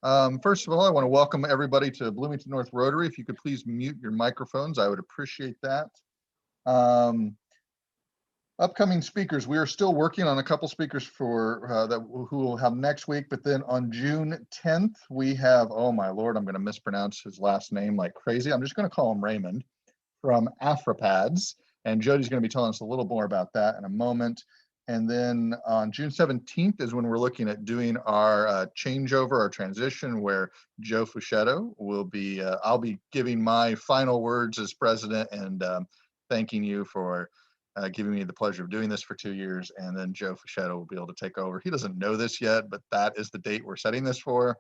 First of all, I want to welcome everybody to Bloomington North Rotary. If you could please mute your microphones, I would appreciate that. Um, Upcoming speakers, we are still working on a couple speakers for who we'll have next week, but then on June 10th, we have, oh my Lord, I'm going to mispronounce his last name like crazy. I'm just going to call him Raymond from AfriPads, and Jody's going to be telling us a little more about that in a moment. And then on June 17th is when we're looking at doing our changeover, our transition, where Joe Fuchetto will be, I'll be giving my final words as president and thanking you for giving me the pleasure of doing this for 2 years. And then Joe Fuchetto will be able to take over. He doesn't know this yet, but that is the date we're setting this for.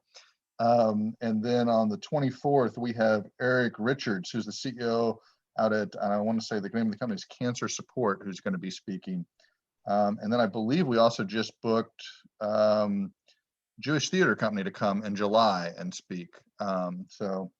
And then on the 24th, we have Eric Richards, who's the CEO out at, I want to say the name of the company is Cancer Support, who's going to be speaking. And then I believe we also just booked Jewish Theater Company to come in July and speak. So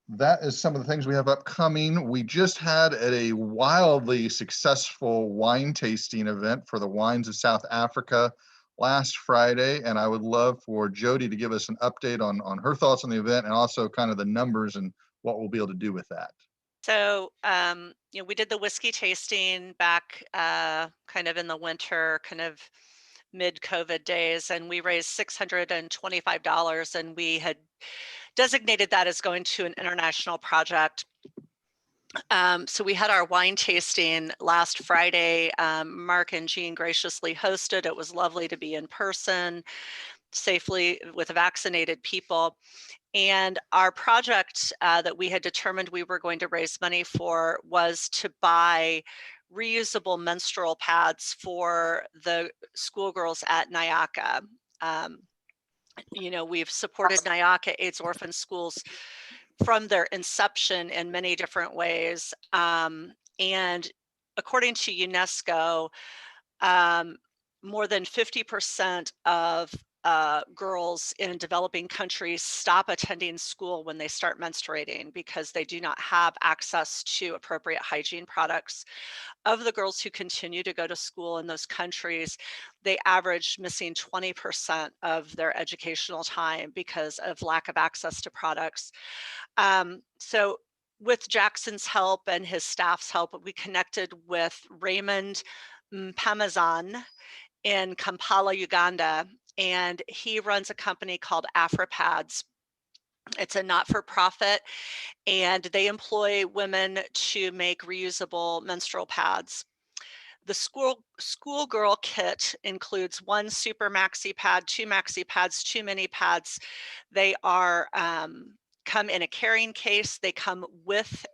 that is some of the things we have upcoming. We just had a wildly successful wine tasting event for the wines of South Africa last Friday, and I would love for Jody to give us an update on her thoughts on the event and also kind of the numbers and what we'll be able to do with that. So, we did the whiskey tasting back kind of in the winter, kind of mid-COVID days, and we raised $625, and we had designated that as going to an international project. So we had our wine tasting last Friday. Mark and Jean graciously hosted. It was lovely to be in person, safely with vaccinated people. And our project that we had determined we were going to raise money for was to buy reusable menstrual pads for the schoolgirls at NIACA. We've supported NIACA AIDS orphan schools from their inception in many different ways. And according to UNESCO, more than 50% of girls in developing countries stop attending school when they start menstruating because they do not have access to appropriate hygiene products. Of the girls who continue to go to school in those countries, they average missing 20% of their educational time because of lack of access to products. So with Jackson's help and his staff's help, we connected with Raymond Pamazan in Kampala, Uganda, and he runs a company called AfriPads. It's a not-for-profit, and they employ women to make reusable menstrual pads. The schoolgirl kit includes 1 super maxi pad, 2 maxi pads, 2 mini pads. They are come in a carrying case. They come with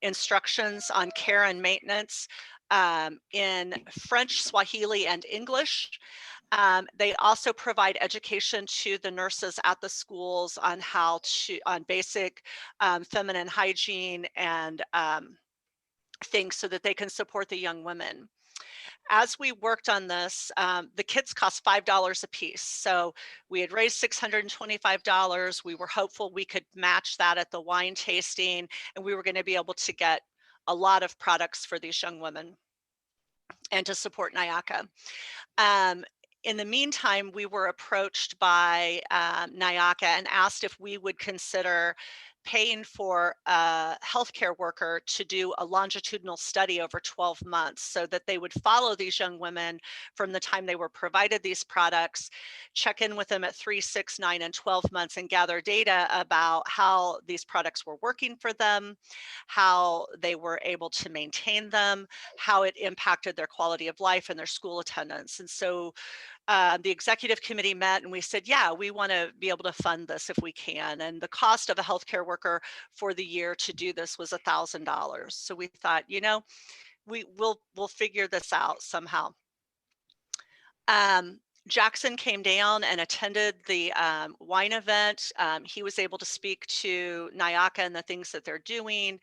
instructions on care and maintenance in French, Swahili, and English. They also provide education to the nurses at the schools on on basic feminine hygiene and things so that they can support the young women. As we worked on this, the kits cost $5 a piece. So we had raised $625. We were hopeful we could match that at the wine tasting, and we were going to be able to get a lot of products for these young women and to support NIACA. In the meantime, we were approached by NIACA and asked if we would consider paying for a healthcare worker to do a longitudinal study over 12 months so that they would follow these young women from the time they were provided these products, check in with them at 3, 6, 9, and 12 months and gather data about how these products were working for them, how they were able to maintain them, how it impacted their quality of life and their school attendance. And so the executive committee met and we said, yeah, we want to be able to fund this if we can. And the cost of a healthcare worker for the year to do this was $1,000. So we thought, we'll figure this out somehow. Jackson came down and attended the wine event. He was able to speak to NIACA and the things that they're doing.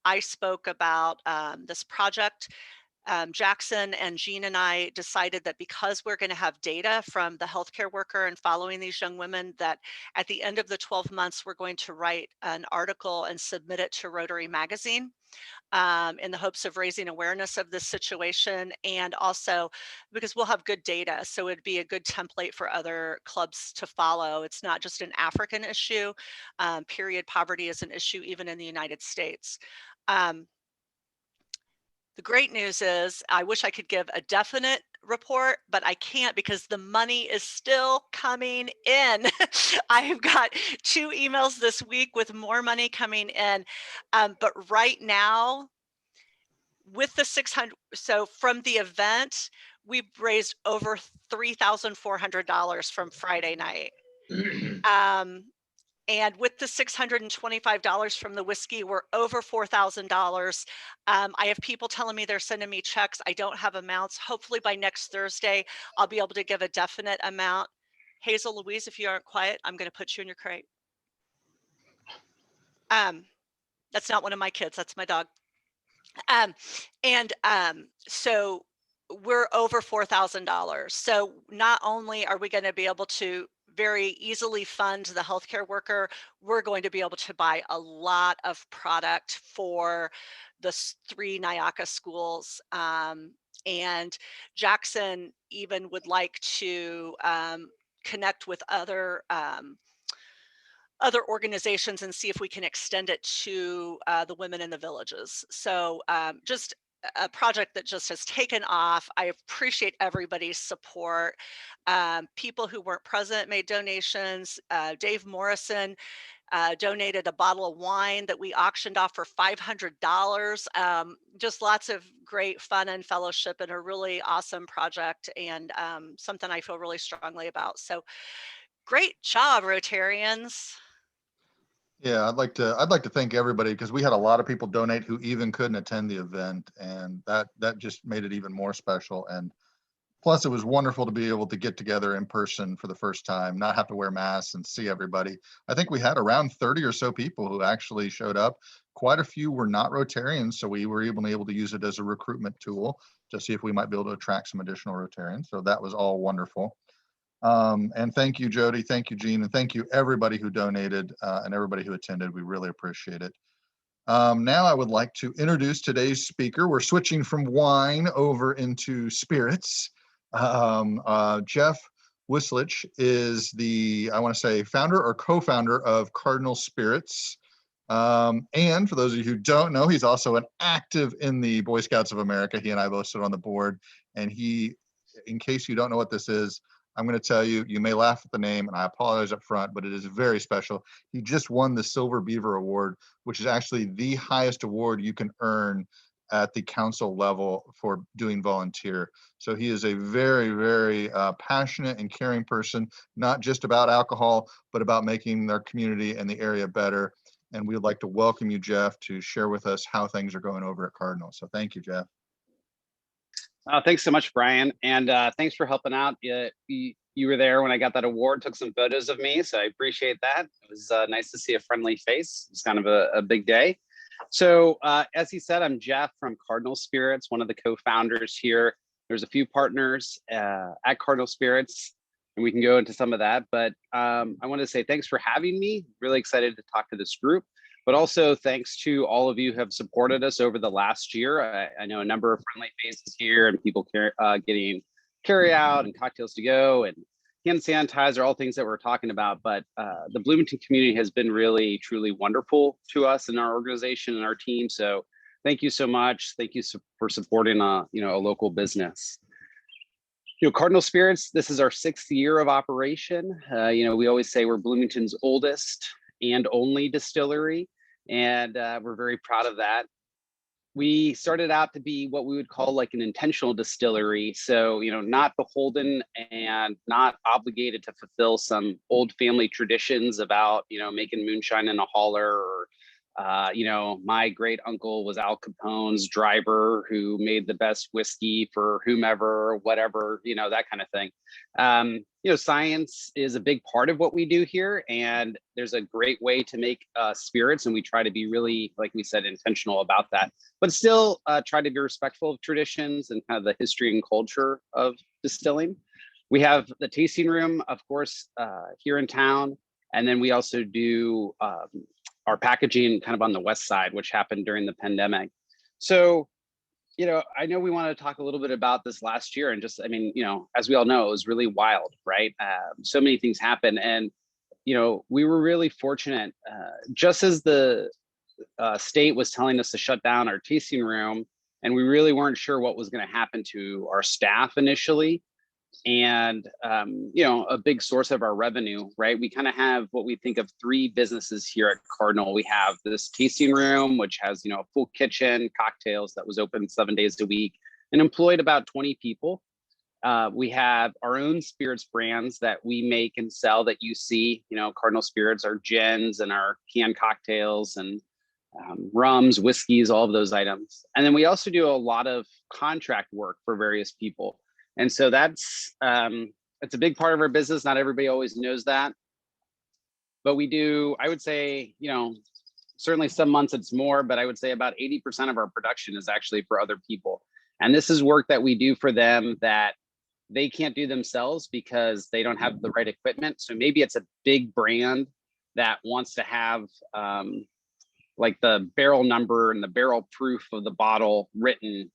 I spoke about this project. Jackson and Jean and I decided that because we're going to have data from the healthcare worker and following these young women, that at the end of the 12 months, we're going to write an article and submit it to Rotary Magazine, in the hopes of raising awareness of this situation, and also because we'll have good data. So it'd be a good template for other clubs to follow. It's not just an African issue. Period poverty is an issue even in the United States. The great news is I wish I could give a definite report, but I can't because the money is still coming in. I've got 2 emails this week with more money coming in. But right now, with the 600, so from the event, we've raised over $3,400 from Friday night. And with the $625 from the whiskey, we're over $4,000. I have people telling me they're sending me checks. I don't have amounts. Hopefully by next Thursday, I'll be able to give a definite amount. Hazel, Louise, if you aren't quiet, I'm going to put you in your crate. That's not one of my kids. That's my dog. So we're over $4,000. So not only are we going to be able to very easily fund the healthcare worker, we're going to be able to buy a lot of product for the 3 NIACA schools. And Jackson even would like to connect with other organizations and see if we can extend it to the women in the villages. So just a project that just has taken off. I appreciate everybody's support. People who weren't present made donations. Dave Morrison donated a bottle of wine that we auctioned off for $500. Just lots of great fun and fellowship, and a really awesome project, and something I feel really strongly about. So great job, Rotarians. Yeah, I'd like to thank everybody because we had a lot of people donate who even couldn't attend the event, and that just made it even more special. And plus, it was wonderful to be able to get together in person for the first time, not have to wear masks and see everybody. I think we had around 30 or so people who actually showed up. Quite a few were not Rotarians, so we were able to use it as a recruitment tool to see if we might be able to attract some additional Rotarians. So that was all wonderful. And thank you, Jody. Thank you, Jean. And thank you, everybody who donated and everybody who attended. We really appreciate it. Now I would like to introduce today's speaker. We're switching from wine over into spirits. Jeff Wuslich is the, I want to say, founder or co-founder of Cardinal Spirits. And for those of you who don't know, he's also an active in the Boy Scouts of America. He and I both sit on the board. And he, in case you don't know what this is, I'm going to tell you, you may laugh at the name, and I apologize up front, but it is very special. He just won the Silver Beaver Award, which is actually the highest award you can earn at the council level for doing volunteer. So he is a very, very passionate and caring person, not just about alcohol, but about making their community and the area better. And we would like to welcome you, Jeff, to share with us how things are going over at Cardinal. So thank you, Jeff. Thanks so much, Brian. And thanks for helping out. You were there when I got that award, took some photos of me. So I appreciate that. It was nice to see a friendly face. It's kind of a big day. So as he said, I'm Jeff from Cardinal Spirits, one of the co-founders here. There's a few partners at Cardinal Spirits, and we can go into some of that. But I want to say thanks for having me. Really excited to talk to this group. But also thanks to all of you who have supported us over the last year. I know a number of friendly faces here and people getting carry out and cocktails to go and hand sanitizer, all things that we're talking about. But the Bloomington community has been really, truly wonderful to us and our organization and our team. So thank you so much. Thank you for supporting a local business. Cardinal Spirits, this is our 6th year of operation. We always say we're Bloomington's oldest and only distillery. And we're very proud of that. We started out to be what we would call like an intentional distillery. So, not beholden and not obligated to fulfill some old family traditions about, making moonshine in a holler or You know, my great uncle was Al Capone's driver who made the best whiskey for whomever, whatever, you know, that kind of thing. You know, science is a big part of what we do here, and there's a great way to make spirits, and we try to be really, like we said, intentional about that, but still try to be respectful of traditions and kind of the history and culture of distilling. We have the tasting room, of course, here in town, and then we also do our packaging kind of on the west side, which happened during the pandemic. So, you know, I know we want to talk a little bit about this last year, and just, I mean, you know, as we all know, it was really wild, right? So many things happened, and, you know, we were really fortunate, just as the state was telling us to shut down our tasting room, and we really weren't sure what was going to happen to our staff initially. And you know, a big source of our revenue, right? We kind of have what we think of 3 businesses here at Cardinal. We have this tasting room, which has, you know, a full kitchen, cocktails, that was open 7 days a week and employed about 20 people. We have our own spirits brands that we make and sell that you see, you know, Cardinal Spirits, our gins and our canned cocktails and rums, whiskeys, all of those items. And then we also do a lot of contract work for various people. And so that's it's a big part of our business. Not everybody always knows that, but we do, I would say, you know, certainly some months it's more, but I would say about 80% of our production is actually for other people. And this is work that we do for them that they can't do themselves because they don't have the right equipment. So maybe it's a big brand that wants to have like the barrel number and the barrel proof of the bottle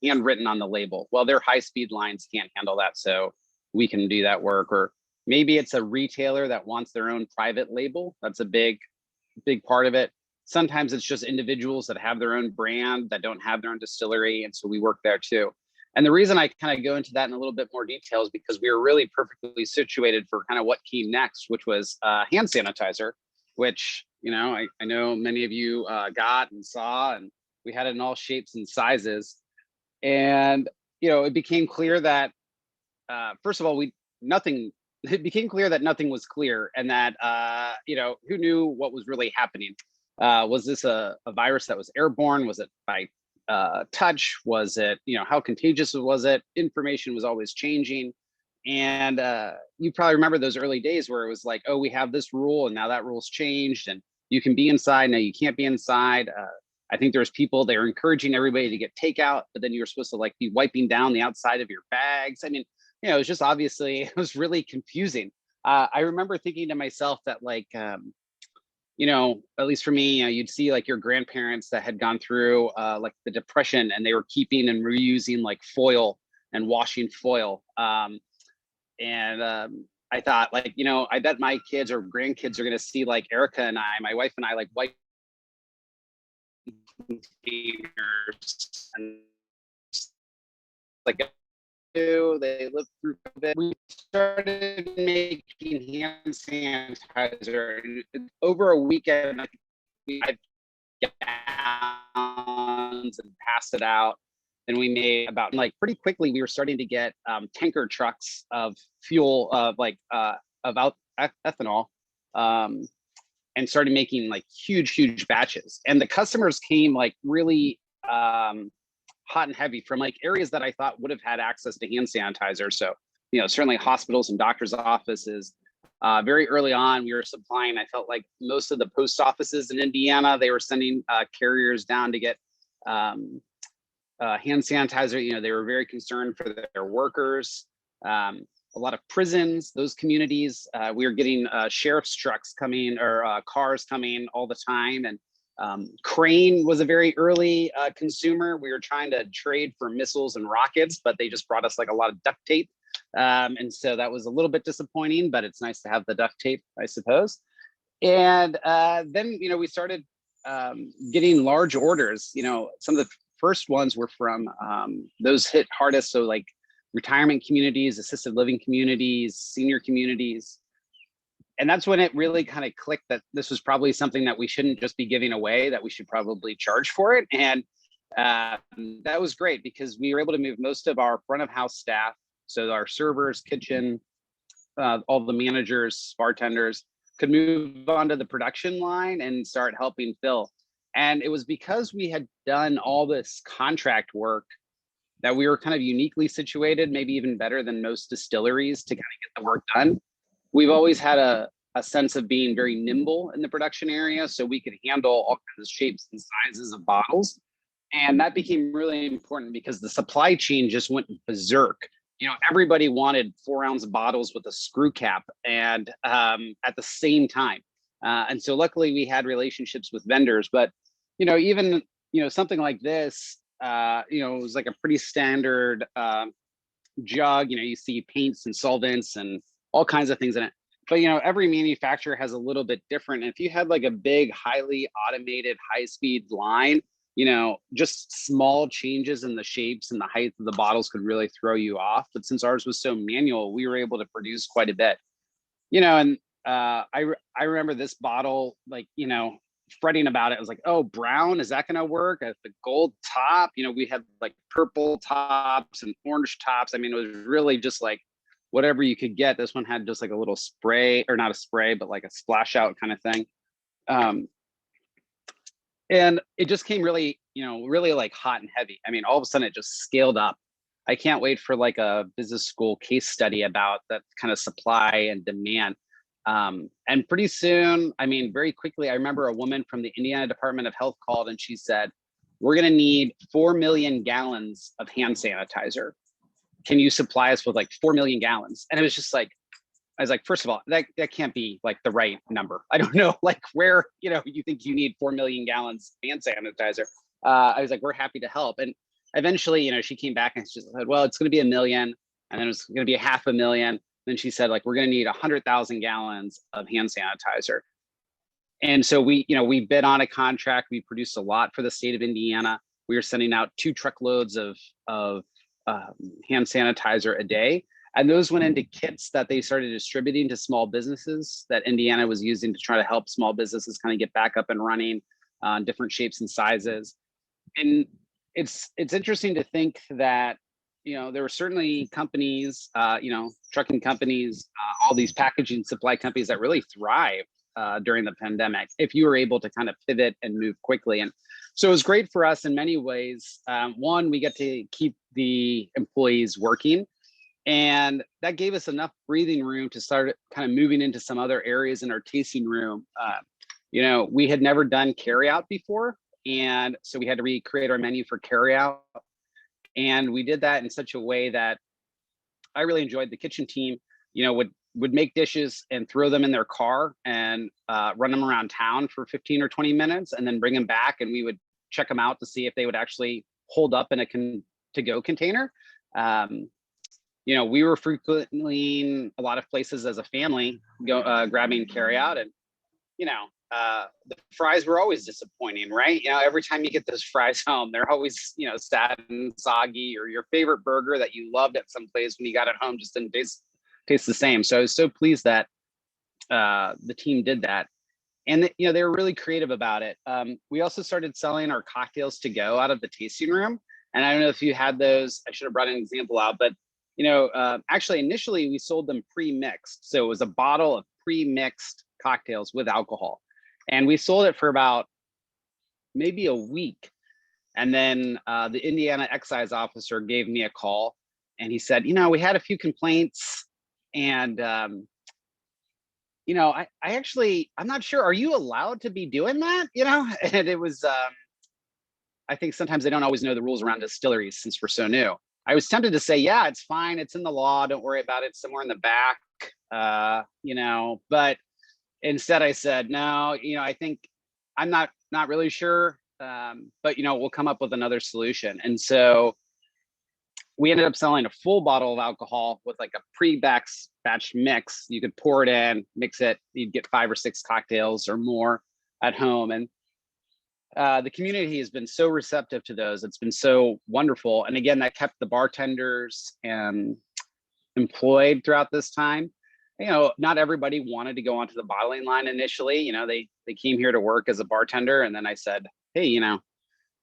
handwritten on the label. Well, their high-speed lines can't handle that, so we can do that work. Or maybe it's a retailer that wants their own private label. That's a big part of it. Sometimes it's just individuals that have their own brand that don't have their own distillery, and so we work there too. And the reason I kind of go into that in a little bit more detail is because we were really perfectly situated for kind of what came next, which was hand sanitizer, which, you know, I know many of you got and saw, and we had it in all shapes and sizes. And, you know, it became clear that, first of all, it became clear that nothing was clear, and that, you know, who knew what was really happening? Was this a virus that was airborne? Was it by touch? Was it, you know, how contagious was it? Information was always changing. And you probably remember those early days where it was like, oh, we have this rule and now that rule's changed, and you can be inside, now you can't be inside. I think there's people, they were encouraging everybody to get takeout, but then you're supposed to like be wiping down the outside of your bags. I mean, you know, it was just obviously, it was really confusing. I remember thinking to myself that like, you know, at least for me, you know, you'd see like your grandparents that had gone through like the Depression, and they were keeping and reusing like foil and washing foil. I thought, like, you know, I bet my kids or grandkids are going to see like Erica and my wife and I, like white containers, and like they lived through COVID. We started making hand sanitizer, and over a weekend, I think we had gallons and passed it out. And we made about, like, pretty quickly, we were starting to get tanker trucks of fuel, of ethanol, and started making like huge batches. And the customers came like really hot and heavy from like areas that I thought would have had access to hand sanitizer. So, you know, certainly hospitals and doctors' offices. Very early on, we were supplying, I felt like most of the post offices in Indiana, they were sending carriers down to get hand sanitizer. You know, they were very concerned for their workers. A lot of prisons, those communities, we were getting sheriff's trucks coming, or cars coming all the time. And Crane was a very early consumer. We were trying to trade for missiles and rockets, but they just brought us like a lot of duct tape. And so that was a little bit disappointing, but it's nice to have the duct tape, I suppose. And then, you know, we started getting large orders. You know, some of the first ones were from those hit hardest. So like retirement communities, assisted living communities, senior communities. And that's when it really kind of clicked that this was probably something that we shouldn't just be giving away, that we should probably charge for it. And that was great because we were able to move most of our front of house staff. So our servers, kitchen, all the managers, bartenders could move onto the production line and start helping fill. And it was because we had done all this contract work that we were kind of uniquely situated, maybe even better than most distilleries, to kind of get the work done. We've always had a sense of being very nimble in the production area, so we could handle all kinds of shapes and sizes of bottles. And that became really important because the supply chain just went berserk. You know, everybody wanted 4-ounce bottles with a screw cap, and at the same time. And so luckily we had relationships with vendors, but, you know, even, you know, something like this, you know, it was like a pretty standard jug. You know, you see paints and solvents and all kinds of things in it. But, you know, every manufacturer has a little bit different. And if you had like a big, highly automated, high-speed line, you know, just small changes in the shapes and the height of the bottles could really throw you off. But since ours was so manual, we were able to produce quite a bit. You know, and I remember this bottle, like, you know, fretting about it. I was like, oh, brown, is that going to work? The gold top, you know, we had like purple tops and orange tops. I mean, it was really just like whatever you could get. This one had just like a little spray, or not a spray, but like a splash out kind of thing. And it just came really, you know, really like hot and heavy. I mean, all of a sudden it just scaled up. I can't wait for like a business school case study about that kind of supply and demand. And pretty soon, I mean, very quickly, I remember a woman from the Indiana Department of Health called and she said, we're going to need 4 million gallons of hand sanitizer. Can you supply us with like 4 million gallons? And it was just like, I was like, first of all, that can't be like the right number. I don't know, like where, you know, you think you need 4 million gallons of hand sanitizer. I was like, we're happy to help. And eventually, you know, she came back and she said, well, it's going to be 1 million. And then it's going to be 500,000. Then she said, like, we're going to need 100,000 gallons of hand sanitizer. And so we, you know, we bid on a contract. We produced a lot for the state of Indiana. We were sending out 2 truckloads of hand sanitizer a day. And those went into kits that they started distributing to small businesses that Indiana was using to try to help small businesses kind of get back up and running, different shapes and sizes. And it's interesting to think that, you know, there were certainly companies, you know, trucking companies, all these packaging supply companies that really thrived during the pandemic, if you were able to kind of pivot and move quickly. And so it was great for us in many ways. One, we get to keep the employees working. And that gave us enough breathing room to start kind of moving into some other areas in our tasting room. You know, we had never done carryout before. And so we had to recreate our menu for carryout. And we did that in such a way that I really enjoyed. The kitchen team, you know, would make dishes and throw them in their car and run them around town for 15 or 20 minutes and then bring them back. And we would check them out to see if they would actually hold up in a to-go container. You know, we were frequently a lot of places as a family, grabbing carryout, and, you know, the fries were always disappointing, right? You know, every time you get those fries home, they're always, you know, sad and soggy, or your favorite burger that you loved at some place when you got it home just didn't taste the same. So I was so pleased that the team did that. And, you know, they were really creative about it. We also started selling our cocktails to go out of the tasting room. And I don't know if you had those, I should have brought an example out, but, you know, actually initially we sold them pre-mixed. So it was a bottle of pre-mixed cocktails with alcohol. And we sold it for about maybe a week. And then the Indiana excise officer gave me a call and he said, you know, we had a few complaints and, you know, I'm not sure, are you allowed to be doing that? You know, and it was, I think sometimes they don't always know the rules around distilleries since we're so new. I was tempted to say, yeah, it's fine. It's in the law. Don't worry about it. Somewhere in the back, you know, but instead I said, no, you know, I think I'm not really sure, but, you know, we'll come up with another solution. And so we ended up selling a full bottle of alcohol with like a pre-batch mix. You could pour it in, mix it, you'd get 5 or 6 cocktails or more at home. And the community has been so receptive to those. It's been so wonderful. And again, that kept the bartenders employed throughout this time. You know, not everybody wanted to go onto the bottling line initially. You know, they came here to work as a bartender. And then I said, hey, you know,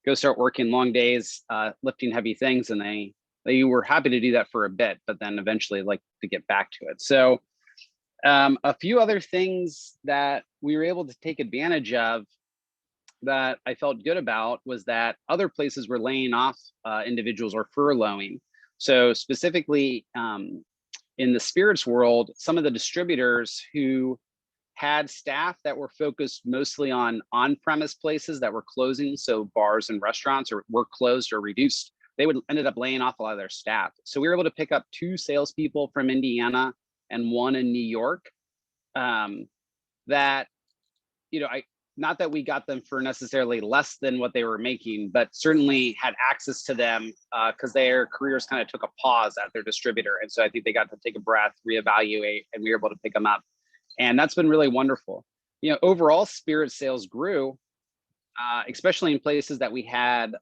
go start working long days, lifting heavy things. And they were happy to do that for a bit, but then eventually like to get back to it. So a few other things that we were able to take advantage of that I felt good about was that other places were laying off individuals or furloughing. So specifically in the spirits world, some of the distributors who had staff that were focused mostly on on-premise places that were closing, so bars and restaurants or were closed or reduced, they would ended up laying off a lot of their staff. So we were able to pick up 2 salespeople from Indiana and 1 in New York. That, not that we got them for necessarily less than what they were making, but certainly had access to them because their careers kind of took a pause at their distributor. And so I think they got to take a breath, reevaluate, and we were able to pick them up. And that's been really wonderful. Overall spirit sales grew, especially in places that we had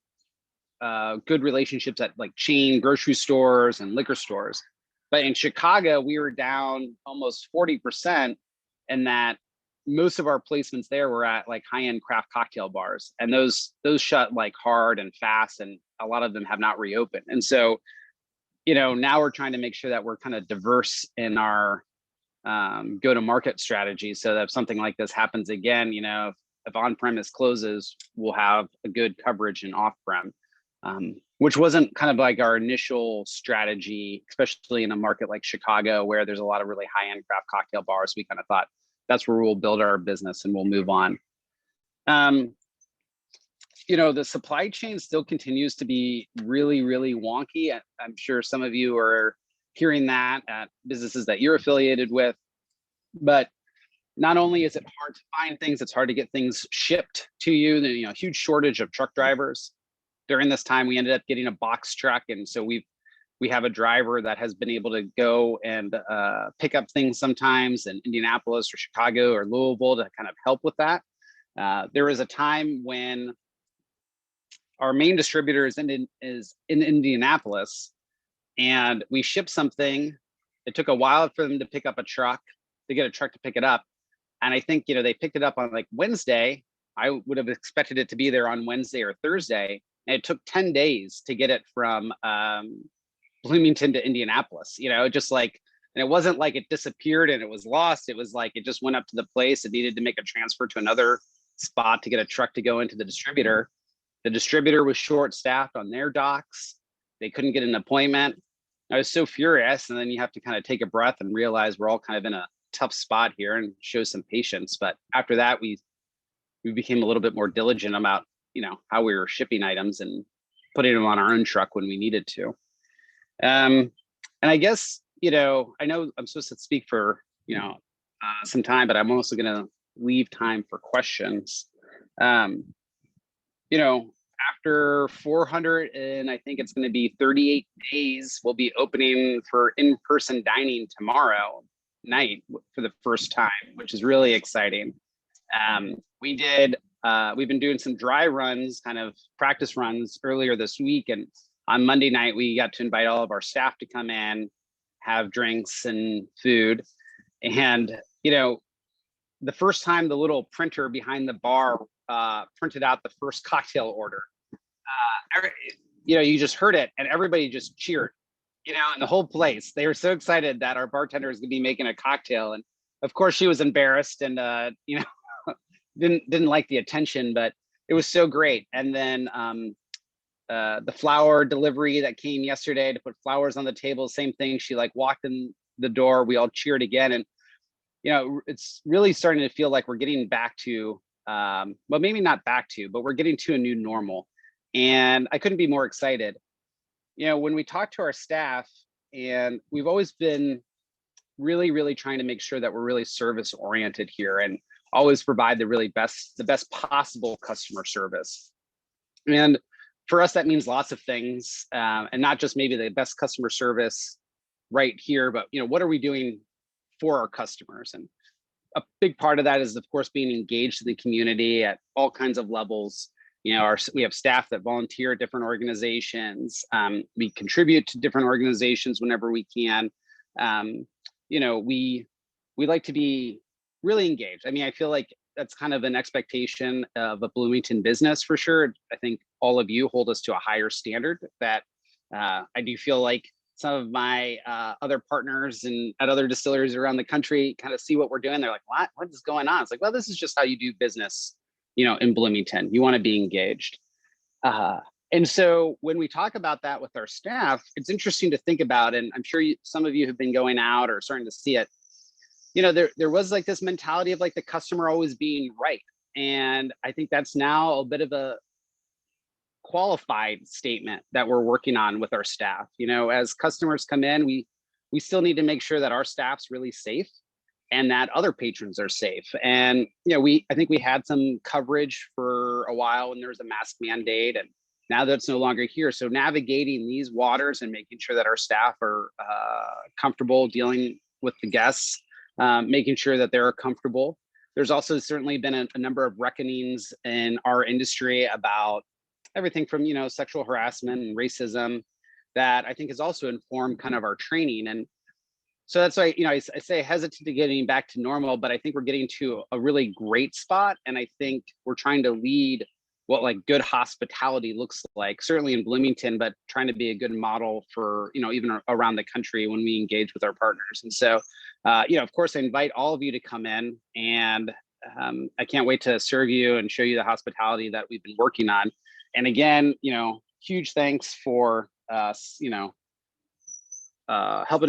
good relationships at, like chain grocery stores and liquor stores. But in Chicago, we were down almost 40%, and that most of our placements there were at like high-end craft cocktail bars, and those shut like hard and fast, and a lot of them have not reopened. And so, now we're trying to make sure that we're kind of diverse in our go-to-market strategy, so that if something like this happens again, if on-premise closes, we'll have a good coverage in off-prem, which wasn't kind of like our initial strategy, especially in a market like Chicago, where there's a lot of really high-end craft cocktail bars. We kind of thought that's where we'll build our business and we'll move on. The supply chain still continues to be really, really wonky. I'm sure some of you are hearing that at businesses that you're affiliated with, but not only is it hard to find things, it's hard to get things shipped to you. There's huge shortage of truck drivers. During this time, we ended up getting a box truck, and so we have a driver that has been able to go and pick up things sometimes in Indianapolis or Chicago or Louisville to kind of help with that. There was a time when our main distributor is in Indianapolis, and we shipped something. It took a while for them to pick up a truck, to get a truck to pick it up. And I think, they picked it up on like Wednesday. I would have expected it to be there on Wednesday or Thursday. And it took 10 days to get it from Bloomington to Indianapolis, just like, and it wasn't like it disappeared and it was lost. It was like, it just went up to the place. It needed to make a transfer to another spot to get a truck to go into the distributor. The distributor was short-staffed on their docks. They couldn't get an appointment. I was so furious. And then you have to kind of take a breath and realize we're all kind of in a tough spot here and show some patience. But after that, we became a little bit more diligent about, how we were shipping items and putting them on our own truck when we needed to. And I guess, I know I'm supposed to speak for, some time, but I'm also going to leave time for questions. After 400 and I think it's going to be 38 days, we'll be opening for in-person dining tomorrow night for the first time, which is really exciting. We've been doing some dry runs, kind of practice runs earlier this week. And on Monday night, we got to invite all of our staff to come in, have drinks and food. And, the first time the little printer behind the bar printed out the first cocktail order, you just heard it and everybody just cheered, in the whole place. They were so excited that our bartender is going to be making a cocktail. And of course she was embarrassed and, didn't like the attention, but it was so great. And then the flower delivery that came yesterday to put flowers on the table, same thing. She like walked in the door, we all cheered again. And, it's really starting to feel like we're getting back to, well, maybe not back to, but we're getting to a new normal. And I couldn't be more excited. When we talk to our staff, and we've always been really, really trying to make sure that we're really service oriented here and always provide the best possible customer service. And for us, that means lots of things, and not just maybe the best customer service right here, but what are we doing for our customers? And a big part of that is, of course, being engaged in the community at all kinds of levels. We have staff that volunteer at different organizations. We contribute to different organizations whenever we can. We like to be really engaged. I mean, I feel like that's kind of an expectation of a Bloomington business for sure. I think all of you hold us to a higher standard that I do feel like some of my other partners and at other distilleries around the country kind of see what we're doing. They're like, what is going on? It's like, well, this is just how you do business in Bloomington. You want to be engaged. And so when we talk about that with our staff, it's interesting to think about, and I'm sure some of you have been going out or starting to see it. There was like this mentality of like the customer always being right. And I think that's now a bit of a qualified statement that we're working on with our staff. As customers come in, we still need to make sure that our staff's really safe and that other patrons are safe. And I think we had some coverage for a while when there was a mask mandate, and now that's no longer here. So navigating these waters and making sure that our staff are comfortable dealing with the guests, making sure that they're comfortable. There's also certainly been a number of reckonings in our industry about everything from sexual harassment and racism that I think has also informed kind of our training. And so that's why I say hesitant to getting back to normal, but I think we're getting to a really great spot. And I think we're trying to lead what like good hospitality looks like, certainly in Bloomington, but trying to be a good model for even around the country when we engage with our partners. And so of course, I invite all of you to come in, and I can't wait to serve you and show you the hospitality that we've been working on. And again, huge thanks for helping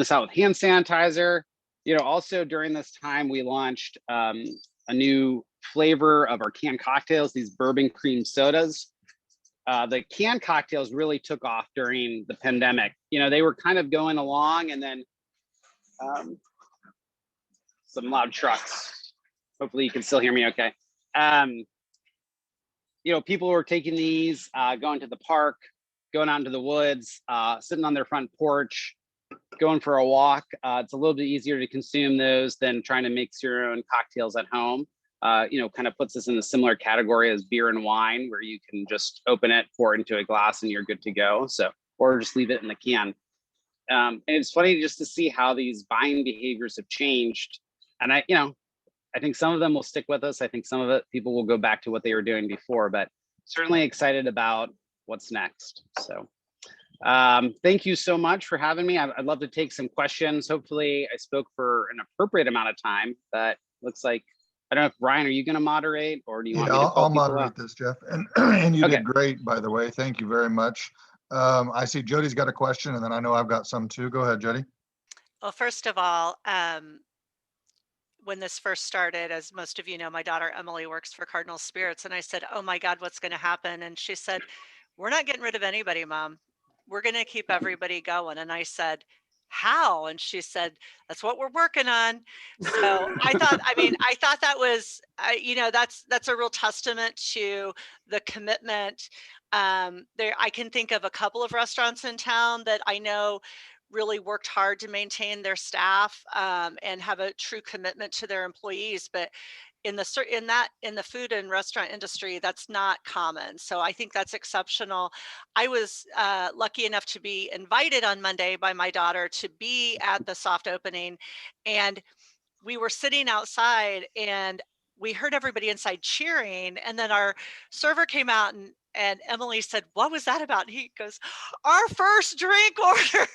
us out with hand sanitizer. Also during this time, we launched a new flavor of our canned cocktails, these bourbon cream sodas. The canned cocktails really took off during the pandemic. They were kind of going along, and then some loud trucks. Hopefully you can still hear me okay. People were taking these, going to the park, going out into the woods, sitting on their front porch, going for a walk. It's a little bit easier to consume those than trying to mix your own cocktails at home. Kind of puts us in a similar category as beer and wine, where you can just open it, pour it into a glass, and you're good to go. So, or just leave it in the can. And it's funny just to see how these buying behaviors have changed. And I think some of them will stick with us. I think some of it, people will go back to what they were doing before, but certainly excited about what's next. So thank you so much for having me. I'd love to take some questions. Hopefully I spoke for an appropriate amount of time, but looks like, I don't know if Brian, are you going to moderate, or do you want me to call I'll people moderate up? this, Jeff. And you Okay. did great, by the way. Thank you very much. I see Jody's got a question, and then I know I've got some too. Go ahead, Jody. Well, first of all, when this first started, as most of you know, my daughter Emily works for Cardinal Spirits, and I said, "Oh my God, what's going to happen?" And she said, "We're not getting rid of anybody, Mom. We're going to keep everybody going." And I said, "How?" And she said, "That's what we're working on." So I thought that was, that's a real testament to the commitment. I can think of a couple of restaurants in town that I know really worked hard to maintain their staff, and have a true commitment to their employees. But in the food and restaurant industry, that's not common. So I think that's exceptional. I was lucky enough to be invited on Monday by my daughter to be at the soft opening, and we were sitting outside and we heard everybody inside cheering, and then our server came out, and Emily said, "What was that about?" And he goes, "Our first drink order."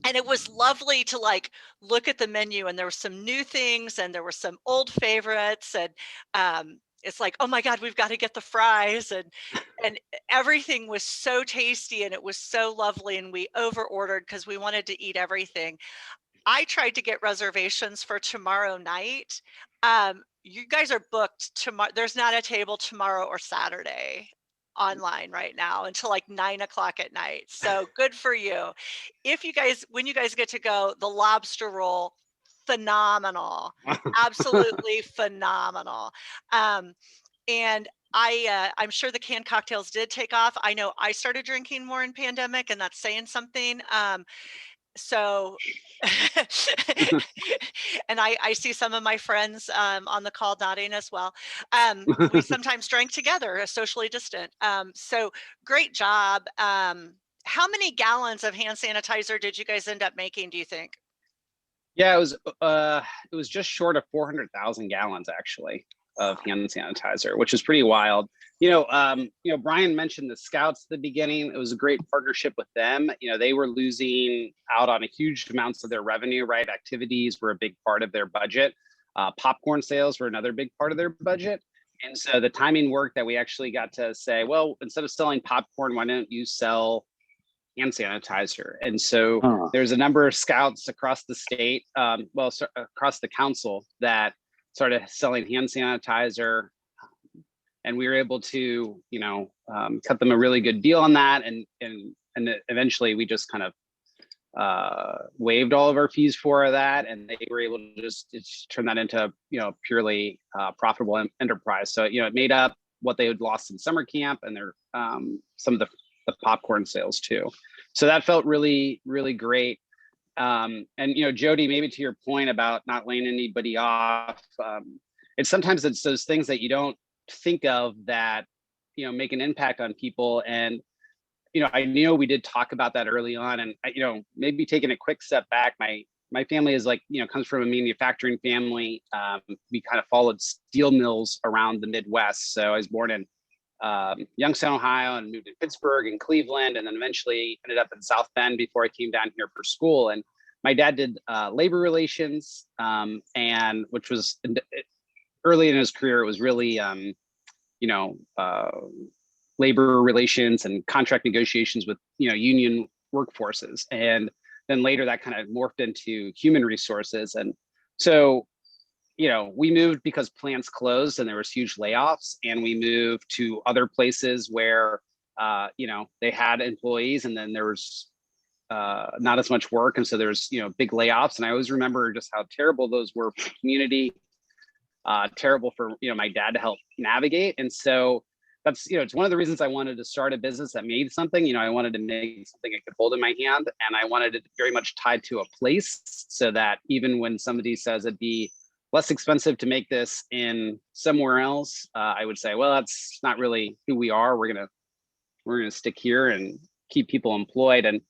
And it was lovely to like look at the menu, and there were some new things and there were some old favorites, and it's like, oh my God, we've got to get the fries, and everything was so tasty, and it was so lovely, and we over ordered because we wanted to eat everything. I tried to get reservations for tomorrow night. You guys are booked tomorrow. There's not a table tomorrow or Saturday online right now until like 9 o'clock at night. So good for you. When you guys get to go, the lobster roll, phenomenal, absolutely phenomenal. And I'm sure the canned cocktails did take off. I know I started drinking more in pandemic, and that's saying something. So, and I see some of my friends on the call nodding as well. We sometimes drank together, socially distant. So great job. How many gallons of hand sanitizer did you guys end up making, do you think? Yeah, it was just short of 400,000 gallons actually of hand sanitizer, which is pretty wild. Brian mentioned the Scouts at the beginning. It was a great partnership with them. They were losing out on a huge amounts of their revenue, right? Activities were a big part of their budget. Popcorn sales were another big part of their budget. And so the timing worked that we actually got to say, well, instead of selling popcorn, why don't you sell hand sanitizer? And so there's a number of scouts across the state, across the council, that started selling hand sanitizer. And we were able to, cut them a really good deal on that. And eventually we just kind of waived all of our fees for that, and they were able to just turn that into purely profitable enterprise. So it made up what they had lost in summer camp and their some of the popcorn sales too. So that felt really, really great. And Jody, maybe to your point about not laying anybody off, sometimes it's those things that you don't think of that make an impact on people. And I know we did talk about that early on, and maybe taking a quick step back, my family is comes from a manufacturing family. We kind of followed steel mills around the Midwest. So I was born in Youngstown, Ohio, and moved to Pittsburgh and Cleveland, and then eventually ended up in South Bend before I came down here for school. And my dad did labor relations, and which was early in his career, it was really labor relations and contract negotiations with union workforces, and then later that kind of morphed into human resources. And so we moved because plants closed and there was huge layoffs, and we moved to other places where they had employees, and then there was not as much work, and so there's big layoffs. And I always remember just how terrible those were for the community, terrible for my dad to help navigate. And so that's it's one of the reasons I wanted to start a business that made something. I wanted to make something I could hold in my hand, and I wanted it very much tied to a place, so that even when somebody says it'd be less expensive to make this in somewhere else, I would say, well, that's not really who we are. We're gonna stick here and keep people employed. And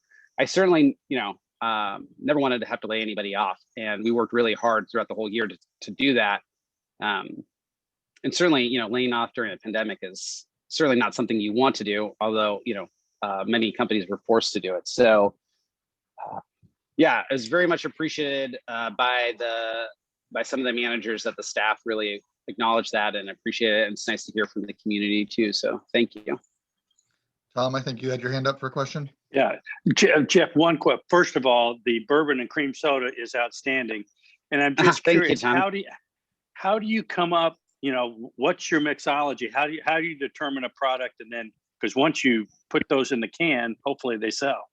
I certainly never wanted to have to lay anybody off, and we worked really hard throughout the whole year to do that. And certainly, laying off during a pandemic is certainly not something you want to do, although, many companies were forced to do it. So, yeah, it was very much appreciated by some of the managers, that the staff really acknowledged that and appreciate it. And it's nice to hear from the community too. So thank you. Tom, I think you had your hand up for a question. Yeah, Jeff, one quick. First of all, the bourbon and cream soda is outstanding. And I'm just curious, how do you come up, what's your mixology? How do you determine a product? And then, because once you put those in the can, hopefully they sell.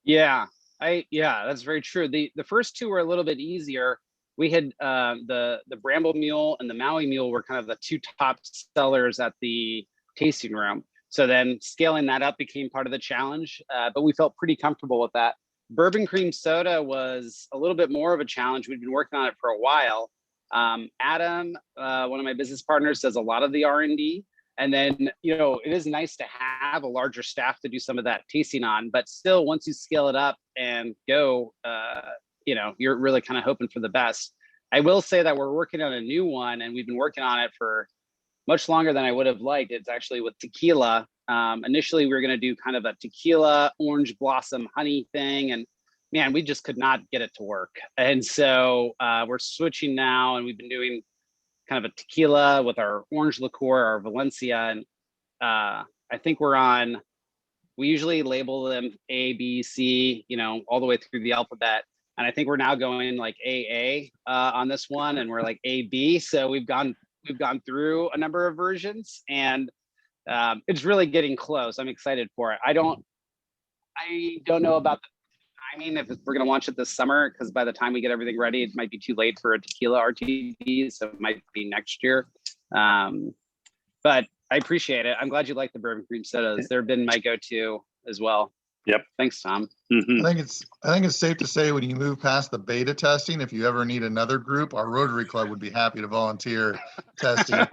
Yeah, that's very true. The first two were a little bit easier. We had the Bramble Mule and the Maui Mule were kind of the two top sellers at the tasting room. So then scaling that up became part of the challenge, but we felt pretty comfortable with that. Bourbon cream soda was a little bit more of a challenge. We'd been working on it for a while. Adam, one of my business partners, does a lot of the R&D. And then, it is nice to have a larger staff to do some of that tasting on, but still, once you scale it up and go, you're really kind of hoping for the best. I will say that we're working on a new one, and we've been working on it for much longer than I would have liked. It's actually with tequila. Initially, we were going to do kind of a tequila, orange blossom, honey thing. And man, we just could not get it to work. And so we're switching now, and we've been doing kind of a tequila with our orange liqueur, our Valencia. And I think we usually label them A, B, C, all the way through the alphabet. And I think we're now going like AA on this one, and we're like AB. So we've gone through a number of versions, and it's really getting close. I'm excited for it. I don't know about the timing if we're going to launch it this summer, because by the time we get everything ready, it might be too late for a tequila RTD, so it might be next year. But I appreciate it. I'm glad you like the bourbon cream sodas. They've been my go-to as well. Yep. Thanks, Tom. Mm-hmm. I think it's safe to say, when you move past the beta testing, if you ever need another group, our Rotary Club would be happy to volunteer testing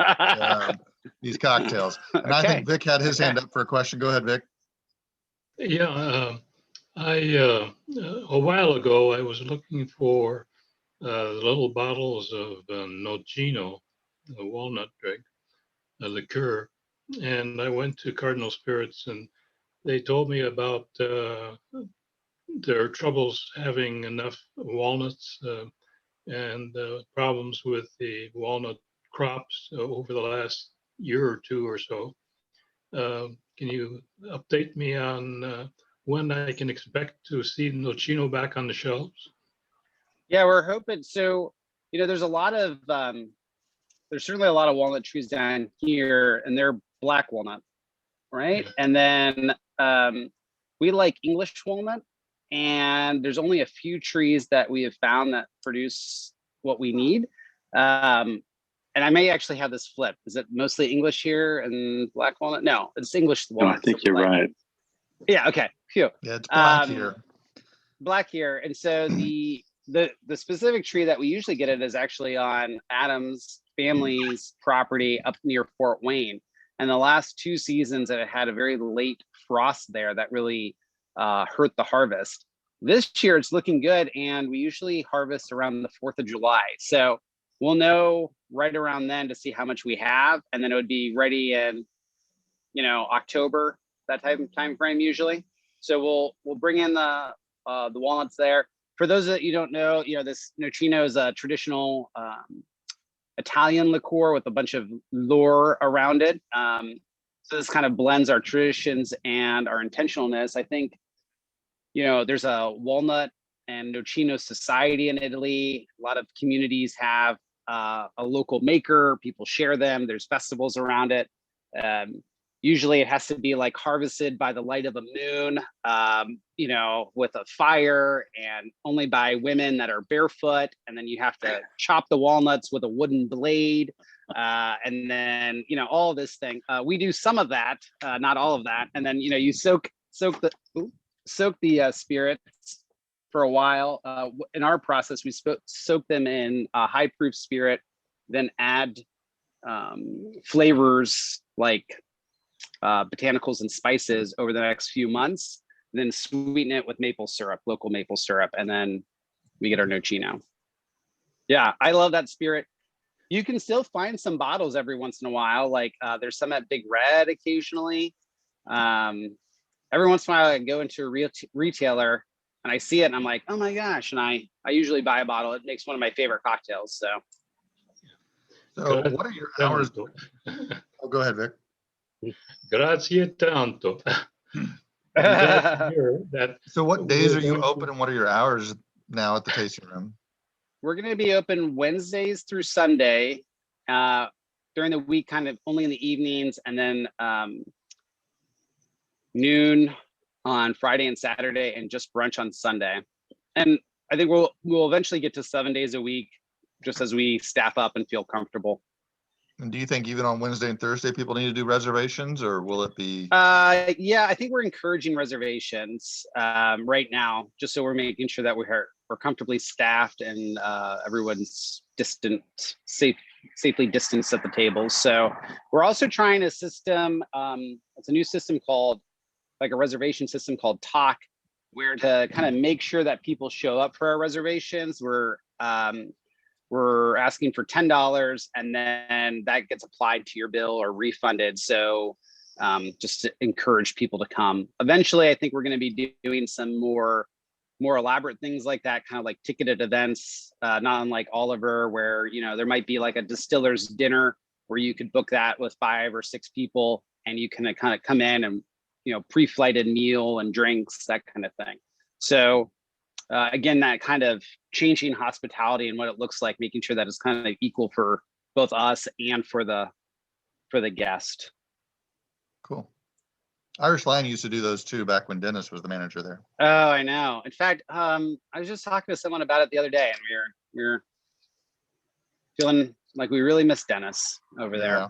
these cocktails. And okay. I think Vic had his hand up for a question. Go ahead, Vic. Yeah, a while ago, I was looking for little bottles of Nocino, a walnut drink, a liqueur, and I went to Cardinal Spirits, and they told me about their troubles having enough walnuts and problems with the walnut crops over the last year or two or so. Can you update me on when I can expect to see Nocino back on the shelves? Yeah, we're hoping. So, there's a lot of, there's certainly a lot of walnut trees down here, and they're black walnut, right? And then we like English walnut, and there's only a few trees that we have found that produce what we need. And I may actually have this flipped. Is it mostly English here and black walnut? No, it's English walnut. No, I think you're right. Yeah. Okay. Phew. Yeah, it's black here. Black here, and so the specific tree that we usually get it is actually on Adam's family's property up near Fort Wayne. And the last 2 seasons, it had a very late frost there that really hurt the harvest. This year, it's looking good, and we usually harvest around the 4th of July. So we'll know right around then to see how much we have, and then it would be ready in, October, that type of time frame usually. So we'll bring in the walnuts there. For those that you don't know, this Nocino is a traditional Italian liqueur with a bunch of lore around it. So this kind of blends our traditions and our intentionalness. I think, there's a walnut and Nocino society in Italy. A lot of communities have a local maker. People share them. There's festivals around it. Usually it has to be like harvested by the light of a moon, with a fire, and only by women that are barefoot. And then you have to chop the walnuts with a wooden blade. And then, all this thing. We do some of that, not all of that. And then, you soak the spirits for a while. In our process, we soak them in a high proof spirit, then add flavors like botanicals and spices over the next few months, then sweeten it with maple syrup, local maple syrup, and then we get our Nocino. Yeah, I love that spirit. You can still find some bottles every once in a while. Like there's some at Big Red occasionally. Every once in a while I go into a retailer and I see it and I'm like, oh my gosh. And I usually buy a bottle. It makes one of my favorite cocktails. So what are your hours? Oh, go ahead, Vic. Grazie tanto. So what days are you open and what are your hours now at the tasting room? We're going to be open Wednesdays through Sunday, during the week, kind of only in the evenings, and then noon on Friday and Saturday, and just brunch on Sunday. And I think we'll eventually get to 7 days a week, just as we staff up and feel comfortable. And do you think even on Wednesday and Thursday, people need to do reservations, or will it be? Yeah, I think we're encouraging reservations right now, just so we're making sure that we're comfortably staffed and everyone's safely distanced at the tables. So we're also trying a system. It's a new system called, like a reservation system called Talk, where to kind of make sure that people show up for our reservations. We're asking for $10, and then that gets applied to your bill or refunded. So just to encourage people to come. Eventually, I think we're going to be doing some more elaborate things like that, kind of like ticketed events, not unlike Oliver, where there might be like a distiller's dinner where you could book that with 5 or 6 people, and you can kind of come in and pre-flighted meal and drinks, that kind of thing. So again, that kind of changing hospitality and what it looks like, making sure that it's kind of equal for both us and for the guest. Cool. Irish Lion used to do those too back when Dennis was the manager there. Oh, I know. In fact, I was just talking to someone about it the other day, and we were feeling like we really missed Dennis over there. Yeah,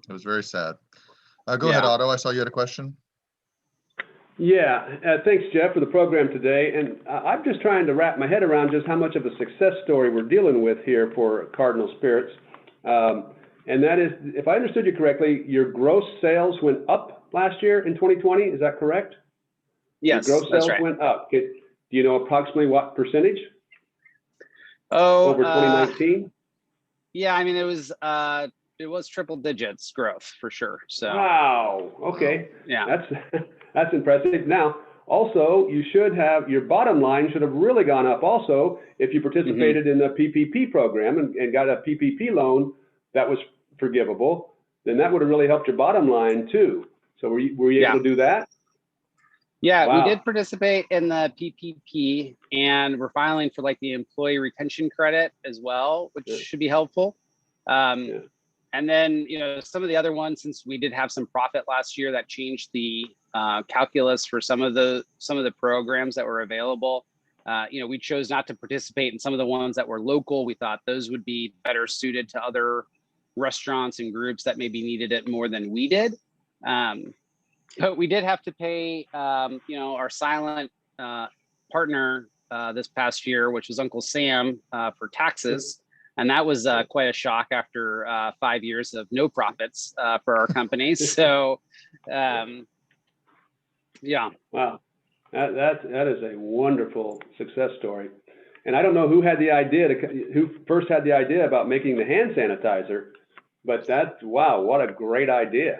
it was very sad. Go ahead, Otto. I saw you had a question. Yeah, thanks, Jeff, for the program today. And I'm just trying to wrap my head around just how much of a success story we're dealing with here for Cardinal Spirits. And that is, if I understood you correctly, your gross sales went up last year in 2020. Is that correct? Yes, your gross sales right. went up. Do you know approximately what percentage? Over 2019? Yeah, I mean, it was triple digits growth for sure. So wow. Okay. yeah, That's impressive. Now, Also, you should have, your bottom line should have really gone up also if you participated in the PPP program and got a PPP loan that was forgivable, then that would have really helped your bottom line too. So were you able to do that? Yeah, Wow. we did participate in the PPP, and we're filing for like the employee retention credit as well, which should be helpful. And then, you know, some of the other ones, since we did have some profit last year, that changed the calculus for some of the programs that were available. You know, we chose not to participate in some of the ones that were local. We thought those would be better suited to other restaurants and groups that maybe needed it more than we did. But we did have to pay, you know, our silent partner this past year, which was Uncle Sam, for taxes. And that was quite a shock after 5 years of no profits for our company. So, yeah. Wow, that is a wonderful success story. And I don't know who had the idea who first had the idea about making the hand sanitizer, but wow, what a great idea.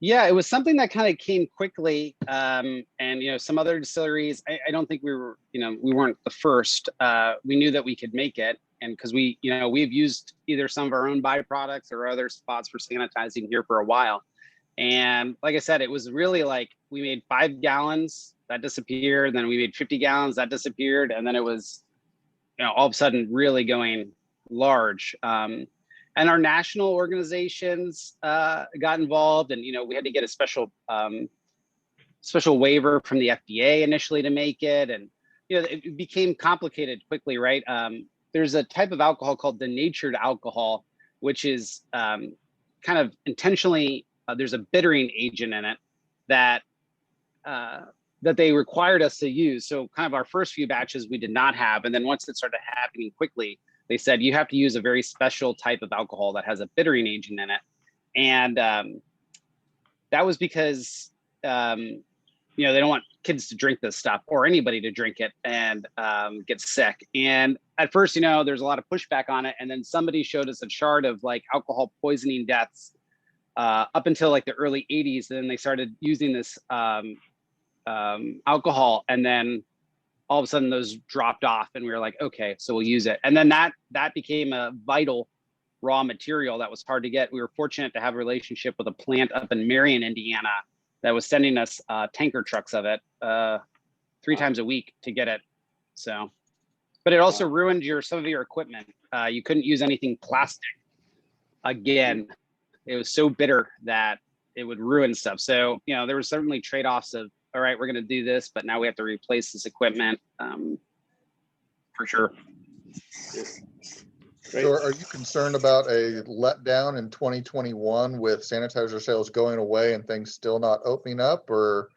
Yeah, it was something that kind of came quickly, and you know, some other distilleries. I don't think we were, you know, we weren't the first. We knew that we could make it, and because we, you know, we've used either some of our own byproducts or other spots for sanitizing here for a while. And like I said, it was really like we made 5 gallons, that disappeared. Then we made 50 gallons, that disappeared, and then it was, you know, all of a sudden really going large. And our national organizations got involved, and you know, we had to get a special waiver from the FDA initially to make it, and you know, it became complicated quickly, right? There's a type of alcohol called denatured alcohol, which is kind of intentionally there's a bittering agent in it that that they required us to use. So kind of our first few batches we did not have, and then once it started happening quickly, they said you have to use a very special type of alcohol that has a bittering agent in it. And that was because, you know, they don't want kids to drink this stuff or anybody to drink it and get sick. And at first, you know, there's a lot of pushback on it. And then somebody showed us a chart of like alcohol poisoning deaths up until like the early 80s. Then they started using this alcohol, and then all of a sudden those dropped off, and we were like, okay, so we'll use it. And then that became a vital raw material that was hard to get. We were fortunate to have a relationship with a plant up in Marion, Indiana, that was sending us tanker trucks of it 3 times a week to get it. So, but it also ruined some of your equipment. You couldn't use anything plastic. Again, it was so bitter that it would ruin stuff. So, you know, there were certainly trade-offs of, all right, we're going to do this, but now we have to replace this equipment for sure. So are you concerned about a letdown in 2021 with sanitizer sales going away and things still not opening up, or?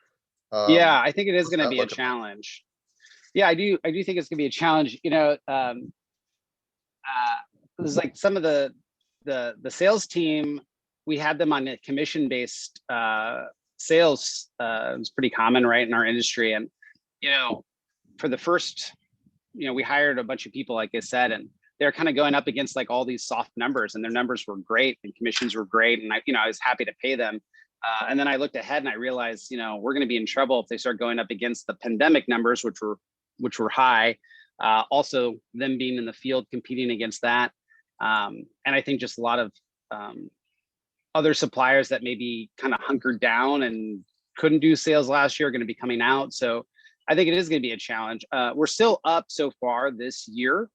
Yeah, I think it is going to be a challenge. Yeah, I do think it's going to be a challenge. You know, there's like some of the sales team, we had them on a commission-based sales. It was pretty common, right, in our industry. And, you know, for the first, you know, we hired a bunch of people, like I said, and they're kind of going up against like all these soft numbers, and their numbers were great and commissions were great. And I was happy to pay them. And then I looked ahead and I realized, you know, we're going to be in trouble if they start going up against the pandemic numbers, which were high. Also them being in the field competing against that. And I think just a lot of other suppliers that maybe kind of hunkered down and couldn't do sales last year are going to be coming out. So I think it is going to be a challenge. We're still up so far this year,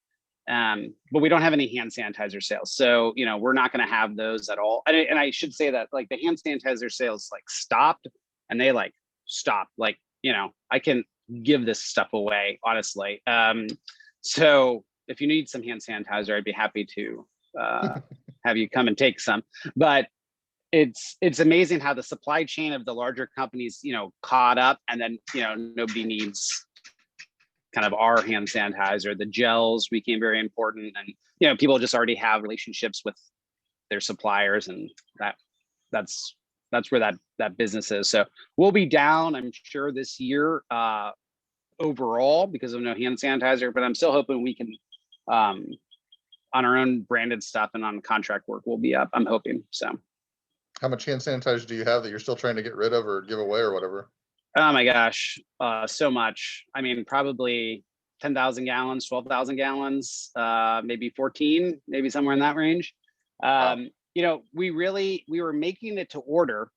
but we don't have any hand sanitizer sales. So, you know, we're not going to have those at all. And I should say that like the hand sanitizer sales like stopped, and they like stopped. Like, you know, I can give this stuff away, honestly. So if you need some hand sanitizer, I'd be happy to have you come and take some. But it's amazing how the supply chain of the larger companies, you know, caught up, and then, you know, nobody needs kind of our hand sanitizer. The gels became very important, and, you know, people just already have relationships with their suppliers, and that's where that business is. So we'll be down, I'm sure, this year overall because of no hand sanitizer, but I'm still hoping we can on our own branded stuff and on contract work, we'll be up, I'm hoping. So how much hand sanitizer do you have that you're still trying to get rid of or give away or whatever? Oh my gosh, so much. I mean, probably 10,000 gallons, 12,000 gallons, maybe 14, maybe somewhere in that range. Wow. You know, we were making it to order,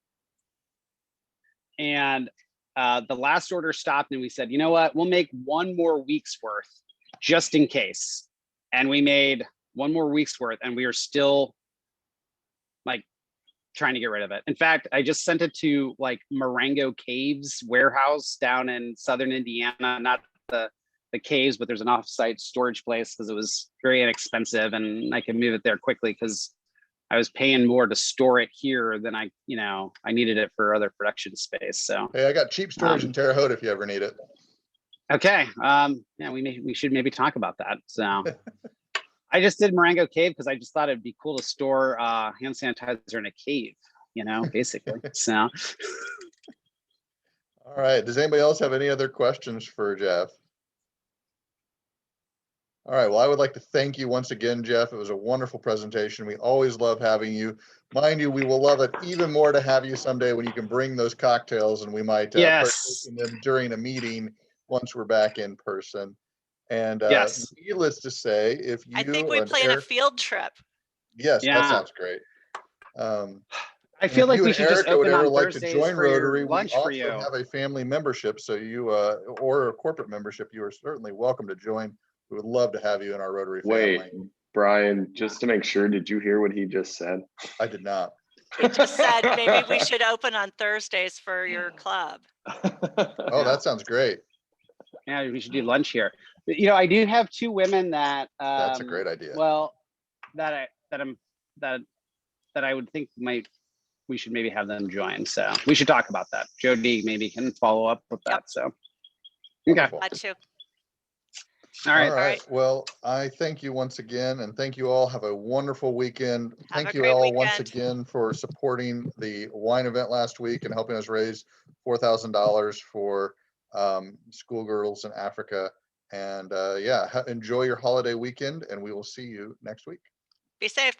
and the last order stopped, and we said, you know what, we'll make one more week's worth just in case. And we made one more week's worth, and we are still like trying to get rid of it. In fact, I just sent it to like Marengo Caves warehouse down in southern Indiana, not the caves, but there's an off-site storage place because it was very inexpensive and I could move it there quickly because I was paying more to store it here than I needed it for other production space. So Hey, I got cheap storage in Terre Haute if you ever need it. okay. Yeah, we should maybe talk about that. So I just did Marengo Cave because I just thought it'd be cool to store hand sanitizer in a cave, basically. So. All right. Does anybody else have any other questions for Jeff? All right. Well, I would like to thank you once again, Jeff. It was a wonderful presentation. We always love having you. Mind you, we will love it even more to have you someday when you can bring those cocktails and we might partake in them during a meeting once we're back in person. And yes. Needless to say, if you I think we plan a field trip. Yes, yeah. That sounds great. I feel like we should just open on Thursdays for your lunch for you. We also have a family membership, so you or a corporate membership, you are certainly welcome to join. We would love to have you in our Rotary family. Wait, Brian, just to make sure, did you hear what he just said? I did not. He just said maybe we should open on Thursdays for your club. Oh, that sounds great. Yeah, we should do lunch here. I do have two women that that's a great idea. Well, that I would think we should maybe have them join. So we should talk about that. Jody maybe can follow up with that. So okay. Glad to. All right. All right. Well, I thank you once again, and thank you all. Have a wonderful weekend. Thank you all once again for supporting the wine event last week and helping us raise $4,000 for schoolgirls in Africa. And enjoy your holiday weekend, and we will see you next week. Be safe.